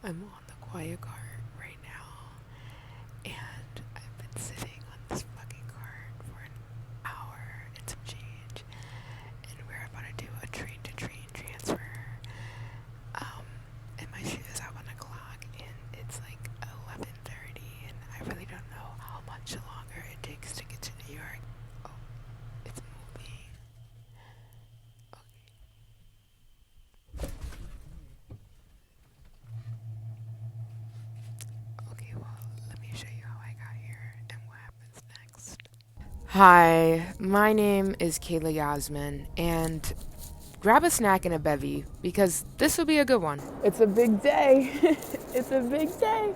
I'm on the quiet cart right now, and I've been sitting on this fucking cart for an hour and some change, and we're about to do a train-to-train transfer. And my shoot is at 1 o'clock, and it's like 11:30, and I really don't know how much longer it takes to get to New York. Oh, it's moving. Okay, well, let me show you how I got here and what happens next. Hi, my name is Kayla Yazmin, and grab a snack and a bevy because this will be a good one. It's a big day. It's a big day.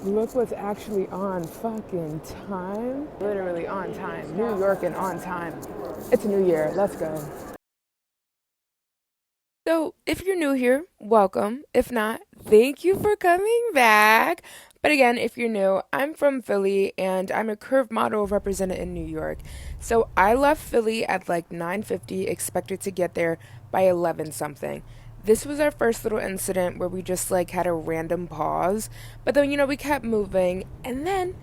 Look what's actually on fucking time. Literally on time. New York and on time. It's a new year. Let's go. So, if you're new here, welcome. If not, thank you for coming back. But again, if you're new, I'm from Philly and I'm a curve model represented in New York. So, I left Philly at like 9:50, expected to get there by 11 something. This was our first little incident where we just like had a random pause, but then we kept moving, and then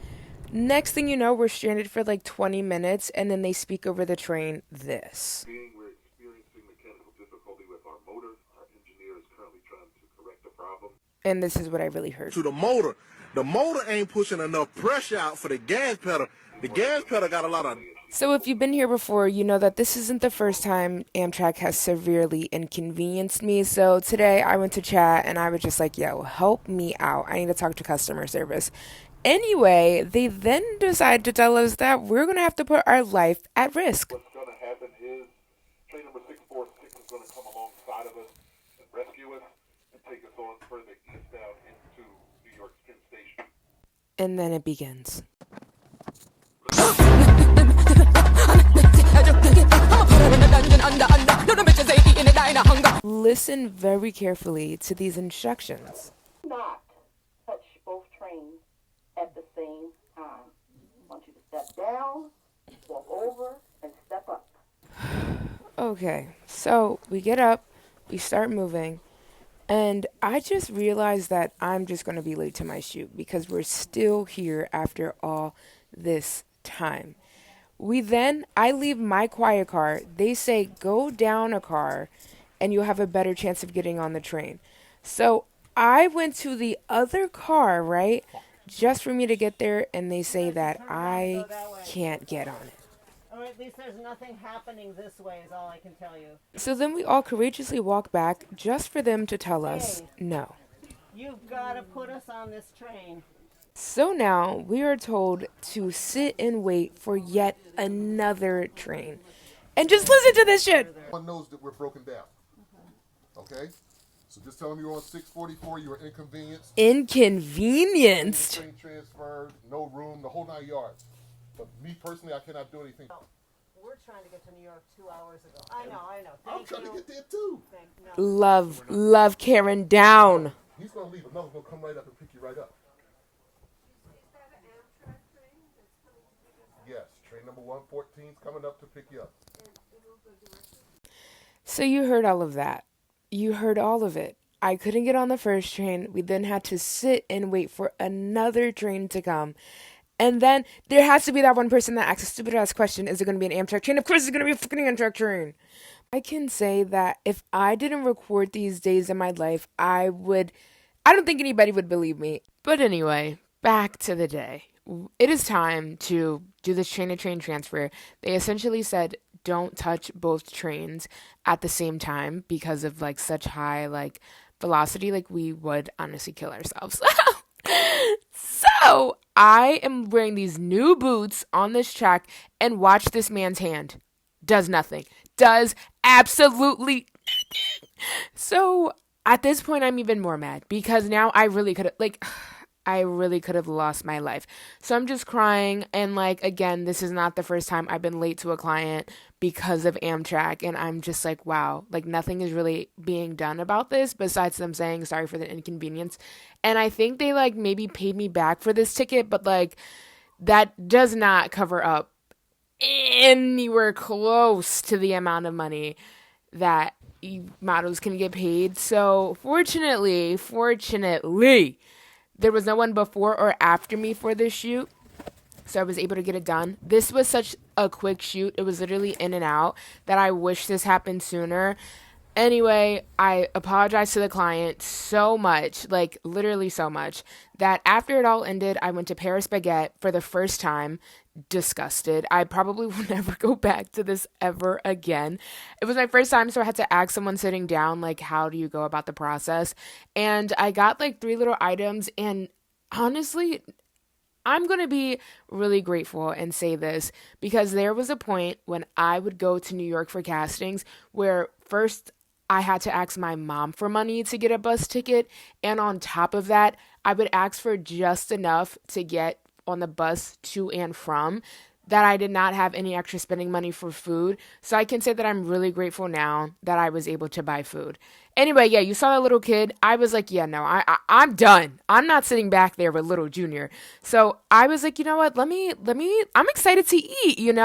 next thing you know, we're stranded for like 20 minutes, and then they speak over the train this. We're experiencing mechanical difficulty with our motor. Our engineer is currently trying to correct the problem. And this is what I really heard. To the motor. The motor ain't pushing enough pressure out for the gas pedal. The gas pedal got a lot of... So if you've been here before, you know that this isn't the first time Amtrak has severely inconvenienced me. So today I went to chat and I was just like, yo, help me out. I need to talk to customer service. Anyway, they then decide to tell us that we're going to have to put our life at risk. What's going to happen is train number 646 is going to come alongside of us and rescue us and take us on further eastbound into New York Penn Station. And then it begins. Listen very carefully to these instructions. Not touch both trains at the same time. I want you to step down, walk over, and step up. Okay, so we get up, we start moving, and I just realized that I'm just going to be late to my shoot because we're still here after all this time. I leave my quiet car. They say go down a car and you'll have a better chance of getting on the train. So I went to the other car, right, just for me to get there, and they say that I can't get on it. Or at least there's nothing happening this way is all I can tell you. So then we all courageously walk back just for them to tell us no. You've got to put us on this train. So now we are told to sit and wait for yet another train. And just listen to this shit. Everyone knows that we're broken down. Okay? So just tell them you're on 644, you were inconvenienced. Inconvenienced? Train transferred, no room, the whole 9 yards. But me personally, I cannot do anything. We're trying to get to New York 2 hours ago. I know. I'm trying to get there too. Love Karen down. He's going to leave, another going to come right up and pick you right up. Yes, train number 114 is coming up to pick you up. So you heard all of that. You heard all of it. I couldn't get on the first train. We then had to sit and wait for another train to come. And then there has to be that one person that asks a stupid ass question, is it going to be an Amtrak train? Of course it's going to be a fucking Amtrak train. I can say that if I didn't record these days in my life, I don't think anybody would believe me. But anyway, back to the day. It is time to do this train-to-train transfer. They essentially said, don't touch both trains at the same time because of like such high like velocity, like we would honestly kill ourselves. So I am wearing these new boots on this track and watch this man's hand. Does nothing. Does absolutely nothing. So at this point, I'm even more mad because now I really could have lost my life. So I'm just crying. And like, again, this is not the first time I've been late to a client because of Amtrak. And I'm just like, wow, like nothing is really being done about this besides them saying sorry for the inconvenience. And I think they like maybe paid me back for this ticket, but like that does not cover up anywhere close to the amount of money that models can get paid. So fortunately, there was no one before or after me for this shoot. So I was able to get it done. This was such a quick shoot. It was literally in and out that I wish this happened sooner. Anyway, I apologized to the client so much, like literally so much, that after it all ended, I went to Paris Baguette for the first time, disgusted. I probably will never go back to this ever again. It was my first time, so I had to ask someone sitting down, like, how do you go about the process? And I got like 3 little items, and honestly, I'm going to be really grateful and say this because there was a point when I would go to New York for castings where first I had to ask my mom for money to get a bus ticket. And on top of that, I would ask for just enough to get on the bus to and from that I did not have any extra spending money for food. So I can say that I'm really grateful now that I was able to buy food. Anyway, yeah, you saw that little kid. I was like, yeah, no, I'm done. I'm not sitting back there with little Junior. So I was like, you know what? I'm excited to eat,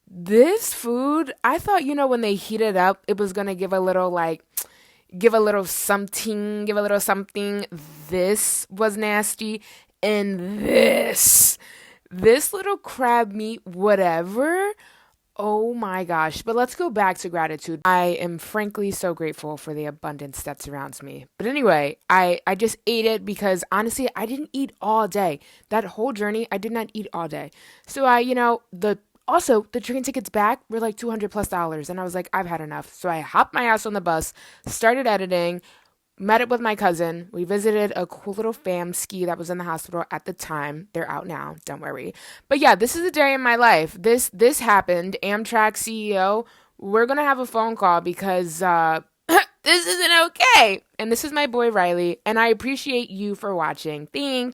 This food, I thought, when they heat it up, it was going to give a little something. This was nasty. And this little crab meat, whatever. Oh my gosh. But let's go back to gratitude. I am frankly so grateful for the abundance that surrounds me. But anyway, I just ate it because honestly, I didn't eat all day. That whole journey, I did not eat all day. So the train tickets back were like $200+. And I was like, I've had enough. So I hopped my ass on the bus, started editing, met up with my cousin. We visited a cool little fam ski that was in the hospital at the time. They're out now. Don't worry. But yeah, this is a day in my life. This happened. Amtrak CEO, we're going to have a phone call because this isn't okay. And this is my boy Riley. And I appreciate you for watching. Thanks.